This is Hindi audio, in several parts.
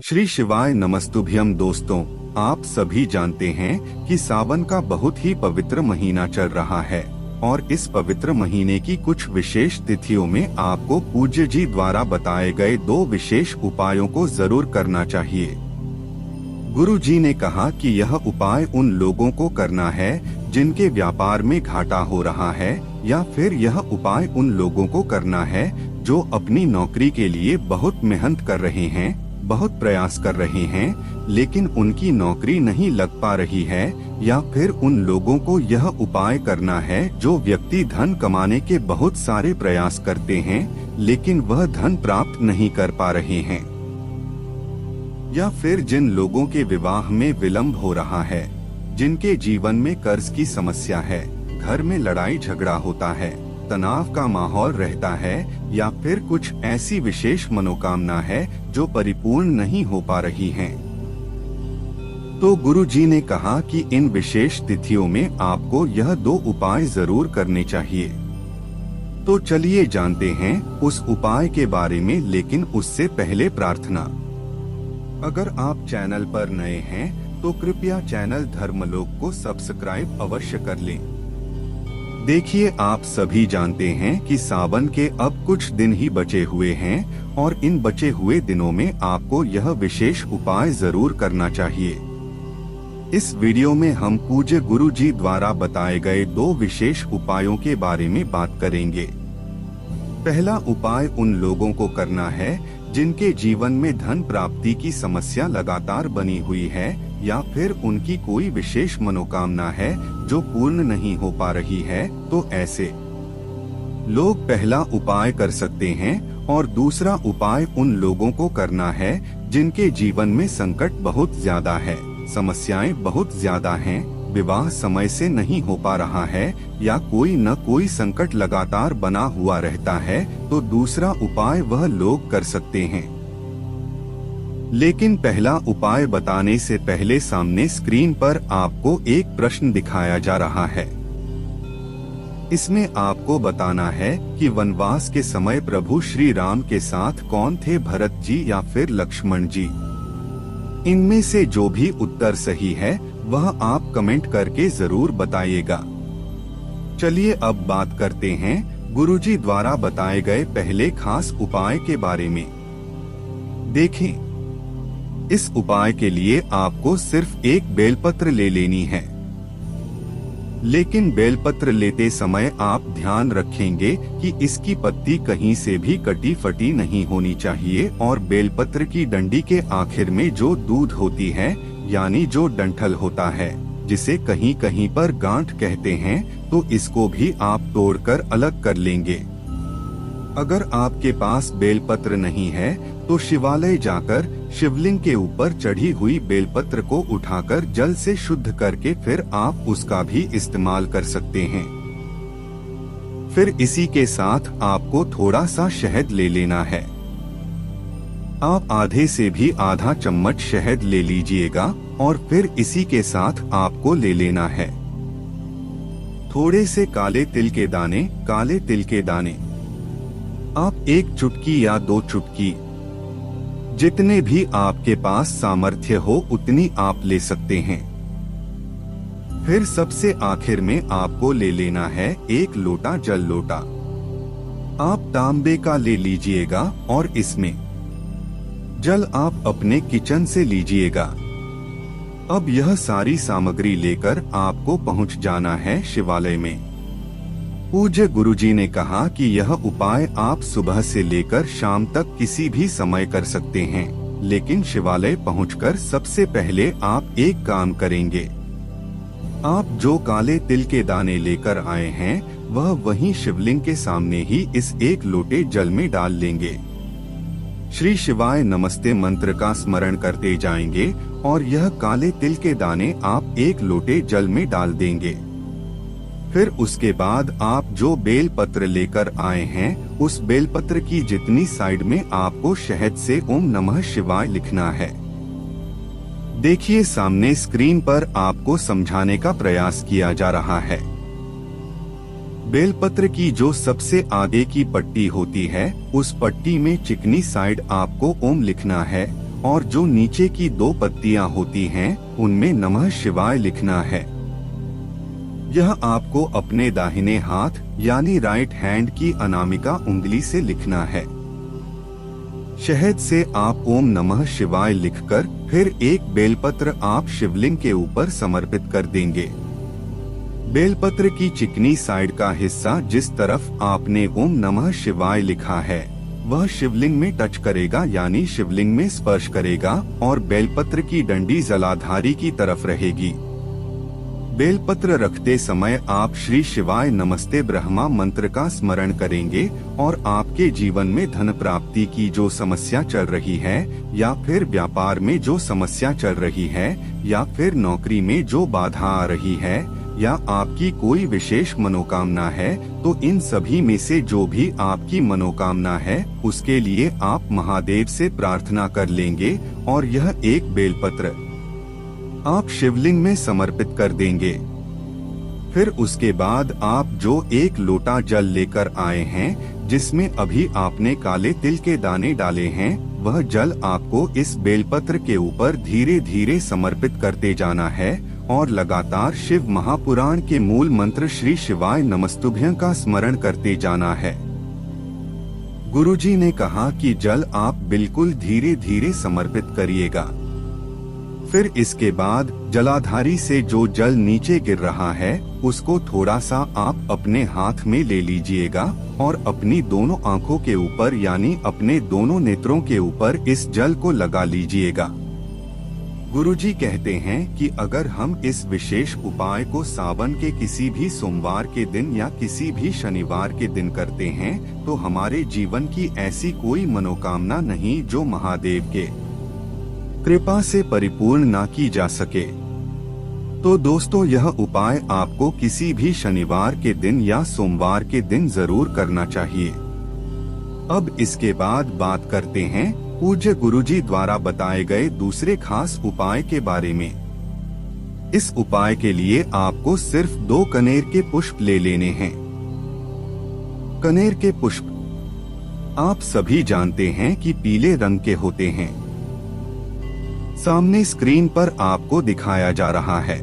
श्री शिवाय नमस्तुभ्यम। दोस्तों, आप सभी जानते हैं कि सावन का बहुत ही पवित्र महीना चल रहा है और इस पवित्र महीने की कुछ विशेष तिथियों में आपको पूज्य जी द्वारा बताए गए 2 विशेष उपायों को जरूर करना चाहिए। गुरु जी ने कहा कि यह उपाय उन लोगों को करना है जिनके व्यापार में घाटा हो रहा है, या फिर यह उपाय उन लोगों को करना है जो अपनी नौकरी के लिए बहुत मेहनत कर रहे हैं, बहुत प्रयास कर रहे हैं, लेकिन उनकी नौकरी नहीं लग पा रही है। या फिर उन लोगों को यह उपाय करना है जो व्यक्ति धन कमाने के बहुत सारे प्रयास करते हैं लेकिन वह धन प्राप्त नहीं कर पा रहे हैं। या फिर जिन लोगों के विवाह में विलंब हो रहा है, जिनके जीवन में कर्ज की समस्या है, घर में लड़ाई झगड़ा होता है, तनाव का माहौल रहता है, या फिर कुछ ऐसी विशेष मनोकामना है जो परिपूर्ण नहीं हो पा रही हैं। तो गुरु जी ने कहा कि इन विशेष तिथियों में आपको यह 2 उपाय जरूर करने चाहिए। तो चलिए जानते हैं उस उपाय के बारे में, लेकिन उससे पहले प्रार्थना। अगर आप चैनल पर नए हैं तो कृपया चैनल धर्मलोक को सब्सक्राइब अवश्य कर लें। देखिए, आप सभी जानते हैं कि सावन के अब कुछ दिन ही बचे हुए हैं और इन बचे हुए दिनों में आपको यह विशेष उपाय जरूर करना चाहिए। इस वीडियो में हम पूज्य गुरु जी द्वारा बताए गए 2 विशेष उपायों के बारे में बात करेंगे। पहला उपाय उन लोगों को करना है जिनके जीवन में धन प्राप्ति की समस्या लगातार बनी हुई है, या फिर उनकी कोई विशेष मनोकामना है जो पूर्ण नहीं हो पा रही है। तो ऐसे लोग पहला उपाय कर सकते हैं, और दूसरा उपाय उन लोगों को करना है जिनके जीवन में संकट बहुत ज्यादा है, समस्याएं बहुत ज्यादा हैं, विवाह समय से नहीं हो पा रहा है, या कोई न कोई संकट लगातार बना हुआ रहता है। तो दूसरा उपाय वह लोग कर सकते हैं। लेकिन पहला उपाय बताने से पहले सामने स्क्रीन पर आपको एक प्रश्न दिखाया जा रहा है। इसमें आपको बताना है कि वनवास के समय प्रभु श्री राम के साथ कौन थे, भरत जी या फिर लक्ष्मण जी। इनमें से जो भी उत्तर सही है वह आप कमेंट करके जरूर बताइएगा। चलिए अब बात करते हैं गुरुजी द्वारा बताए गए पहले खास उपाय के बारे में। देखें, इस उपाय के लिए आपको सिर्फ एक बेलपत्र ले लेनी है, लेकिन बेलपत्र लेते समय आप ध्यान रखेंगे कि इसकी पत्ती कहीं से भी कटी फटी नहीं होनी चाहिए, और बेलपत्र की डंडी के आखिर में जो दूध होती है, यानी जो डंठल होता है, जिसे कहीं कहीं पर गांठ कहते हैं, तो इसको भी आप तोड़कर अलग कर लेंगे। अगर आपके पास बेलपत्र नहीं है तो शिवालय जाकर शिवलिंग के ऊपर चढ़ी हुई बेलपत्र को उठाकर जल से शुद्ध करके फिर आप उसका भी इस्तेमाल कर सकते हैं। फिर इसी के साथ आपको थोड़ा सा शहद ले लेना है। आप आधे से भी आधा चम्मच शहद ले लीजिएगा, और फिर इसी के साथ आपको ले लेना है थोड़े से काले तिल के दाने। काले तिल के दाने आप 1 चुटकी या 2 चुटकी, जितने भी आपके पास सामर्थ्य हो उतनी आप ले सकते हैं। फिर सबसे आखिर में आपको ले लेना है 1 लोटा जल। लोटा आप तांबे का ले लीजिएगा, और इसमें जल आप अपने किचन से लीजिएगा। अब यह सारी सामग्री लेकर आपको पहुंच जाना है शिवालय में। पूज्य गुरुजी ने कहा कि यह उपाय आप सुबह से लेकर शाम तक किसी भी समय कर सकते हैं, लेकिन शिवालय पहुंचकर सबसे पहले आप एक काम करेंगे। आप जो काले तिल के दाने लेकर आए हैं वह वहीं शिवलिंग के सामने ही इस 1 लोटे जल में डाल लेंगे। श्री शिवाय नमस्ते मंत्र का स्मरण करते जाएंगे, और यह काले तिल के दाने आप 1 लोटे जल में डाल देंगे। फिर उसके बाद आप जो बेल पत्र लेकर आए हैं उस बेल पत्र की जितनी साइड में आपको शहद से ओम नमः शिवाय लिखना है। देखिए, सामने स्क्रीन पर आपको समझाने का प्रयास किया जा रहा है। बेलपत्र की जो सबसे आगे की पट्टी होती है उस पट्टी में चिकनी साइड आपको ओम लिखना है, और जो नीचे की 2 पत्तियां होती हैं उनमें नमः शिवाय लिखना है। यह आपको अपने दाहिने हाथ यानी राइट हैंड की अनामिका उंगली से लिखना है। शहद से आप ओम नमः शिवाय लिखकर फिर एक बेलपत्र आप शिवलिंग के ऊपर समर्पित कर देंगे। बेलपत्र की चिकनी साइड का हिस्सा जिस तरफ आपने ओम नमः शिवाय लिखा है वह शिवलिंग में टच करेगा यानी शिवलिंग में स्पर्श करेगा और बेलपत्र की डंडी जलाधारी की तरफ रहेगी। बेलपत्र रखते समय आप श्री शिवाय नमस्ते ब्रह्मा मंत्र का स्मरण करेंगे और आपके जीवन में धन प्राप्ति की जो समस्या चल रही है या फिर व्यापार में जो समस्या चल रही है या फिर नौकरी में जो बाधा आ रही है या आपकी कोई विशेष मनोकामना है तो इन सभी में से जो भी आपकी मनोकामना है उसके लिए आप महादेव से प्रार्थना कर लेंगे और यह एक बेलपत्र आप शिवलिंग में समर्पित कर देंगे। फिर उसके बाद आप जो एक लोटा जल लेकर आए हैं जिसमें अभी आपने काले तिल के दाने डाले हैं वह जल आपको इस बेलपत्र के ऊपर धीरे धीरे समर्पित करते जाना है और लगातार शिव महापुराण के मूल मंत्र श्री शिवाय नमस्तुभ्यं का स्मरण करते जाना है। गुरुजी ने कहा कि जल आप बिल्कुल धीरे धीरे समर्पित करिएगा। फिर इसके बाद जलाधारी से जो जल नीचे गिर रहा है उसको थोड़ा सा आप अपने हाथ में ले लीजिएगा और अपनी दोनों आंखों के ऊपर यानी अपने दोनों नेत्रों के ऊपर इस जल को लगा लीजिएगा। गुरुजी कहते हैं कि अगर हम इस विशेष उपाय को सावन के किसी भी सोमवार के दिन या किसी भी शनिवार के दिन करते हैं तो हमारे जीवन की ऐसी कोई मनोकामना नहीं जो महादेव के कृपा से परिपूर्ण ना की जा सके। तो दोस्तों यह उपाय आपको किसी भी शनिवार के दिन या सोमवार के दिन जरूर करना चाहिए। अब इसके बाद बात करते हैं पूज्य गुरुजी द्वारा बताए गए दूसरे खास उपाय के बारे में। इस उपाय के लिए आपको सिर्फ 2 कनेर के पुष्प ले लेने हैं। कनेर के पुष्प आप सभी जानते हैं कि पीले रंग के होते हैं। सामने स्क्रीन पर आपको दिखाया जा रहा है।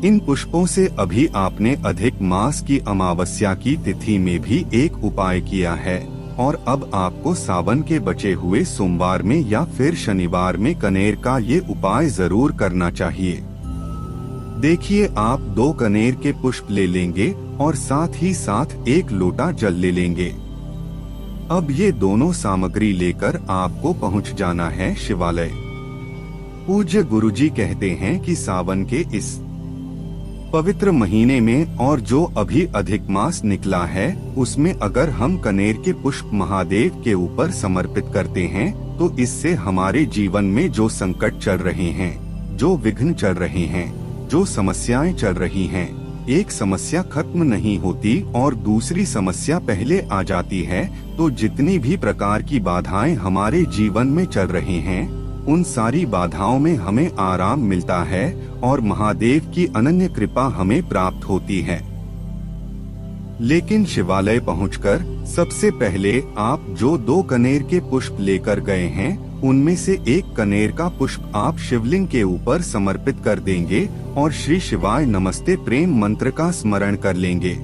इन पुष्पों से अभी आपने अधिक मास की अमावस्या की तिथि में भी एक उपाय किया है और अब आपको सावन के बचे हुए सोमवार में या फिर शनिवार में कनेर का ये उपाय जरूर करना चाहिए। देखिए आप 2 कनेर के पुष्प ले लेंगे और साथ ही साथ 1 लोटा जल ले लेंगे। अब ये दोनों सामग्री लेकर आपको पहुंच जाना है शिवालय। पूज्य गुरुजी कहते हैं कि सावन के इस पवित्र महीने में और जो अभी अधिक मास निकला है उसमें अगर हम कनेर के पुष्प महादेव के ऊपर समर्पित करते हैं तो इससे हमारे जीवन में जो संकट चल रहे हैं, जो विघ्न चल रहे हैं, जो समस्याएं चल रही हैं, एक समस्या खत्म नहीं होती और दूसरी समस्या पहले आ जाती है। तो जितनी भी प्रकार की बाधाएं हमारे जीवन में चल रही हैं उन सारी बाधाओं में हमें आराम मिलता है और महादेव की अनन्य कृपा हमें प्राप्त होती है। लेकिन शिवालय पहुंचकर सबसे पहले आप जो 2 कनेर के पुष्प लेकर गए हैं उनमें से 1 कनेर का पुष्प आप शिवलिंग के ऊपर समर्पित कर देंगे और श्री शिवाय नमस्ते प्रेम मंत्र का स्मरण कर लेंगे।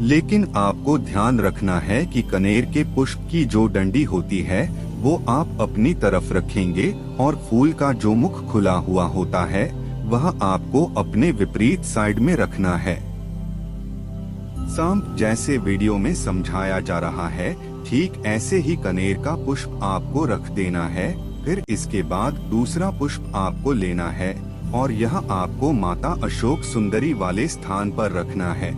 लेकिन आपको ध्यान रखना है कि कनेर के पुष्प की जो डंडी होती है वो आप अपनी तरफ रखेंगे और फूल का जो मुख खुला हुआ होता है वह आपको अपने विपरीत साइड में रखना है। सांप जैसे वीडियो में समझाया जा रहा है ठीक ऐसे ही कनेर का पुष्प आपको रख देना है। फिर इसके बाद दूसरा पुष्प आपको लेना है और यह आपको माता अशोक सुंदरी वाले स्थान पर रखना है।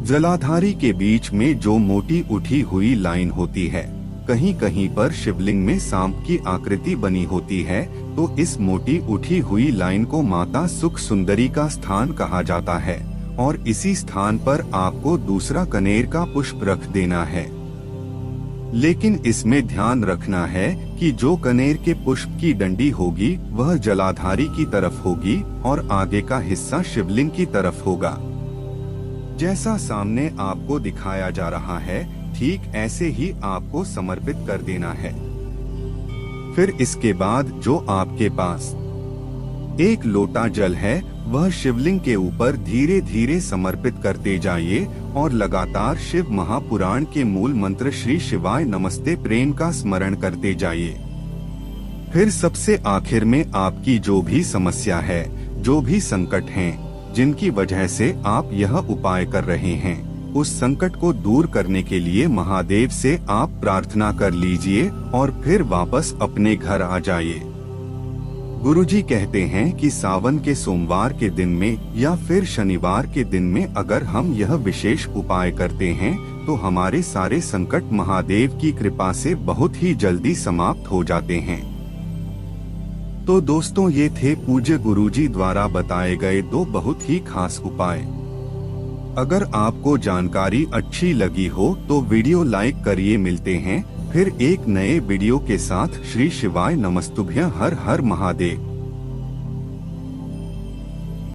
जलाधारी के बीच में जो मोटी उठी हुई लाइन होती है, कहीं कहीं पर शिवलिंग में सांप की आकृति बनी होती है, तो इस मोटी उठी हुई लाइन को माता सुख सुंदरी का स्थान कहा जाता है और इसी स्थान पर आपको दूसरा कनेर का पुष्प रख देना है। लेकिन इसमें ध्यान रखना है कि जो कनेर के पुष्प की डंडी होगी वह जलाधारी की तरफ होगी और आगे का हिस्सा शिवलिंग की तरफ होगा। जैसा सामने आपको दिखाया जा रहा है ठीक ऐसे ही आपको समर्पित कर देना है। फिर इसके बाद जो आपके पास एक लोटा जल है वह शिवलिंग के ऊपर धीरे धीरे समर्पित करते जाइए और लगातार शिव महापुराण के मूल मंत्र श्री शिवाय नमस्ते प्रेम का स्मरण करते जाइए। फिर सबसे आखिर में आपकी जो भी समस्या है, जो भी संकट हैं, जिनकी वजह से आप यह उपाय कर रहे हैं, उस संकट को दूर करने के लिए महादेव से आप प्रार्थना कर लीजिए और फिर वापस अपने घर आ जाइए। गुरुजी कहते हैं कि सावन के सोमवार के दिन में या फिर शनिवार के दिन में अगर हम यह विशेष उपाय करते हैं तो हमारे सारे संकट महादेव की कृपा से बहुत ही जल्दी समाप्त हो जाते हैं। तो दोस्तों, ये थे पूज्य गुरुजी द्वारा बताए गए 2 बहुत ही खास उपाय। अगर आपको जानकारी अच्छी लगी हो तो वीडियो लाइक करिए। मिलते हैं फिर एक नए वीडियो के साथ। श्री शिवाय नमस्तुभ्यं। हर हर महादेव।